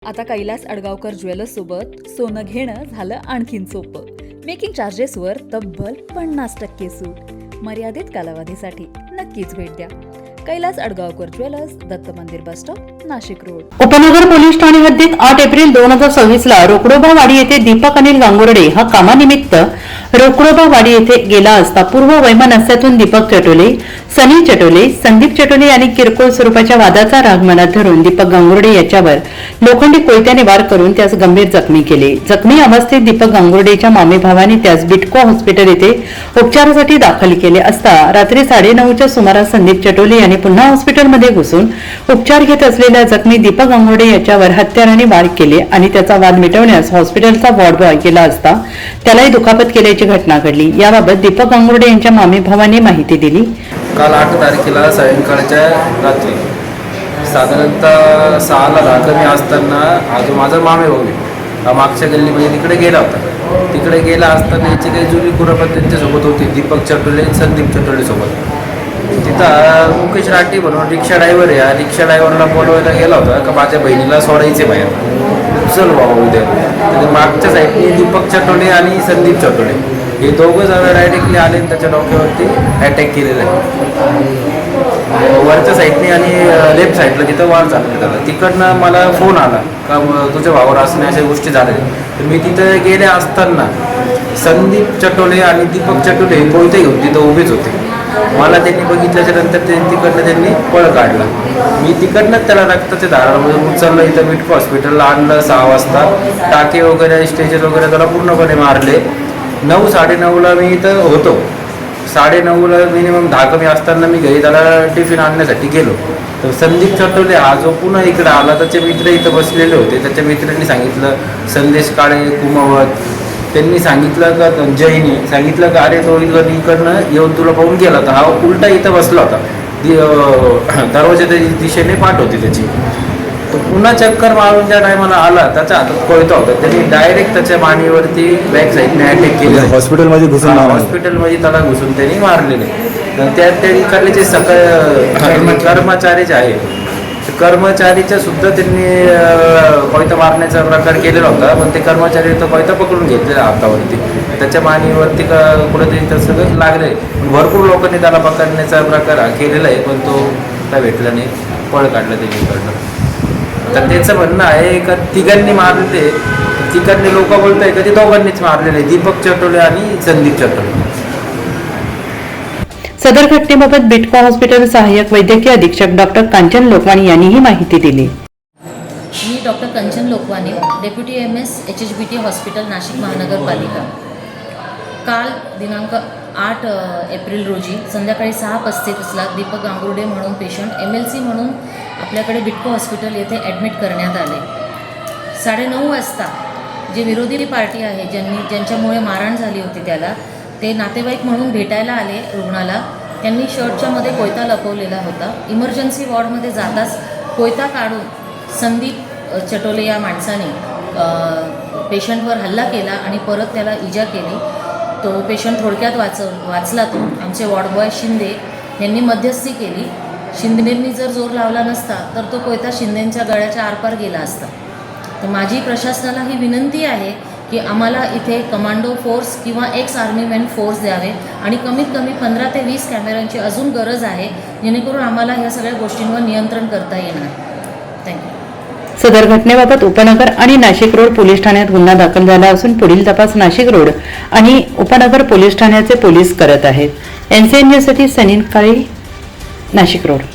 आता कैलास अडगावकर ज्वेलर्स सोबत सोनं घेणं झालं आणखीन सोपं. मेकिंग चार्जेसवर तब्बल 50% सूट. मर्यादित कालावधीसाठी नक्कीच भेट द्या. कैलास अडगावकर ज्वेलर्स, दत्त मंदिर बस स्टॉप, नाशिक रोड. उपनगर पोलीस ठाणे हद्दीत 8 एप्रिल 2026 ला रोकडोबा वाडी येथे दीपक अनिल गांगुर्डे हा कामानिमित्त रोकडोबा वाडी येथे गेला असता पूर्व वैमनस्यातून दीपक चटोले, सनी चटोले, संदीप चटोले यांनी किरकोळ स्वरूपाच्या वादाचा राग मनात धरून दीपक गांगुर्डे याच्यावर लोखंडी कोयत्याने वार करून त्यास गंभीर जखमी केले. जखमी अवस्थेत दीपक गांगुर्डेच्या मामेभावाने त्यास बिटको हॉस्पिटल येथे उपचारासाठी दाखल केले असता रात्री 9:30च्या सुमारास संदीप चटोले यांनी पुन्हा हॉस्पिटलमध्ये घुसून उपचार घेत असलेल्या जखमी दीपक गांगुर्डे याच्यावर हत्याराने वार केले आणि त्याचा वाद मिटवण्यास हॉस्पिटलचा वॉर्ड बॉय केला असता त्यालाही दुखापत केल्याची घटना घडली. याबाबत दीपक गांगुर्डे यांच्या मामेभावाने माहिती दिली. काल 8 तारखेला सायंकाळच्या रात्री साधारणतः 6ला रात्री असताना हा जो माझा मामे भाऊ हा मागच्या गल्लीमध्ये तिकडे गेला होता. तिकडे गेला असताना याची काही जुनी कुरापत त्यांच्यासोबत होती, दीपक चटोले, संदीप चटोले सोबत. तिथं मुकेश राठी म्हणून रिक्षा ड्रायव्हर आहे, या रिक्षा ड्रायव्हरला बोलवायला गेला होता का माझ्या बहिणीला सोडायचे बाहेर, चल बाबा उद्या. तर मागच्या साईडने दीपक चटोले आणि संदीप चटोले हे दोघं जण डायरेक्टली आले आणि त्याच्या डोक्यावरती अटॅक केलेला आहे. वरच्या साईडने आणि लेफ्ट साईडला तिथं वार झालेला झाला. तिकडनं मला फोन आला का तुझ्या भावावर असणे अशा गोष्टी झाल्या. तर मी तिथं गेले असताना संदीप चटोले आणि दीपक चटोले हे कोयते घेऊन तिथं उभेच होते. मला त्यांनी बघितल्याच्या नंतर तिकडनं त्यांनी पळ काढला. मी तिकडनं त्याला रक्ताच्या धारामधून उचललं, इथं मिटको हॉस्पिटलला आणलं. 6 वाजता टाके वगैरे स्टेजर वगैरे त्याला पूर्णपणे मारले. 9-9:30ला मी इथं होतो. 9:30ला मिनिमम 10 कमी असताना मी घरी त्याला टिफिन आणण्यासाठी गेलो. तर संदीप चटोले हा जो पुन्हा इकडे आला, त्याचे मित्र इथं बसलेले होते. त्याच्या मित्रांनी सांगितलं, संदेश काळे, कुमावत, त्यांनी सांगितलं का जयनी सांगितलं का अरे तो इकडनं येऊन तुला पाहून गेला. तर हा उलटा इथं बसला होता, दरवाजाच्या दिशेने पाठ होती त्याची. तो पुन्हा चक्कर मारून ज्या टायमाला आला त्याच्या हातात कोयता होता. त्यांनी डायरेक्ट त्याच्या मानेवरती बॅक साईडने अटॅक केले. हॉस्पिटलमध्ये घुसून हॉस्पिटलमध्ये त्याला घुसून त्यांनी मारलेले. तर त्या इकडले जे कर्मचारी जे आहे, कर्मचारीच्या सुद्धा त्यांनी कोयता मारण्याचा प्रकार केलेला होता. पण ते कर्मचारी तो कोयता पकडून घेतलेला हातावरती, त्याच्या मानेवरती कुठेतरी तसं लागले. भरपूर लोकांनी त्याला पकडण्याचा प्रकार केलेला आहे, पण तो काय भेटला नाही, पळ काढलं त्यांच्याकडनं. तर त्याचं म्हणणं आहे का तिघांनी मारलेले, तिघांनी लोक बोलत आहे का ते दोघांनीच मारलेले, दीपक चटोले आणि संदीप चटोले. सदर घटनेबाबत बिटको हॉस्पिटल सहाय्यक वैद्यकीय अधीक्षक डॉक्टर कांचन लोकवाणी यांनी ही माहिती दिली. मी doctor Kanchan Lokwani, deputy MS HHBT hospital, Nashik महानगरपालिका. काल दिनांक 8 एप्रिल रोजी संध्याकाळी 6:35ला दीपक गांगुर्डे म्हणून पेशंट MLC म्हणून आपल्याकडे बिटको हॉस्पिटल येथे ॲडमिट करण्यात आले. 9:30 वाजता जे विरोधी पार्टी आहे ज्यांच्यामुळे मारहाण झाली होती त्याला ते नातेवाईक म्हणून भेटायला आले रुग्णाला. त्यांनी शर्टच्या मध्ये कोयता लपवलेला होता. इमर्जन्सी वॉर्डमध्ये जाताच कोयता काढून संदीप चटोले या माणसाने पेशंटवर हल्ला केला आणि परत त्याला इजा केली. तो पेशंट थोडक्यात वाचला. तो आमचे वॉर्ड बॉय शिंदे यांनी मध्यस्थी केली. शिंदेंनी जर जोर लावला नसता तर तो कोयता शिंदेंच्या गळ्याच्या आरपार गेला असता. तर माझी प्रशासनाला ही विनंती आहे की आम्हाला इथे कमांडो फोर्स किंवा एक्स आर्मीमॅन फोर्स द्यावे आणि कमीत कमी 15 ते 20 कॅमेऱ्यांची अजून गरज आहे, जेणेकरून आम्हाला ह्या सगळ्या गोष्टींवर नियंत्रण करता येणार. थँक्यू. सदर घटनेबाबत उपनगर आणि नाशिक रोड पोलीस ठाण्यात गुन्हा दाखल झाला असून पुढील तपास नाशिक रोड आणि उपनगर पोलीस ठाण्याचे पोलीस करत आहेत. NCN न्यूजसाठी सनी काळे, नाशिक रोड.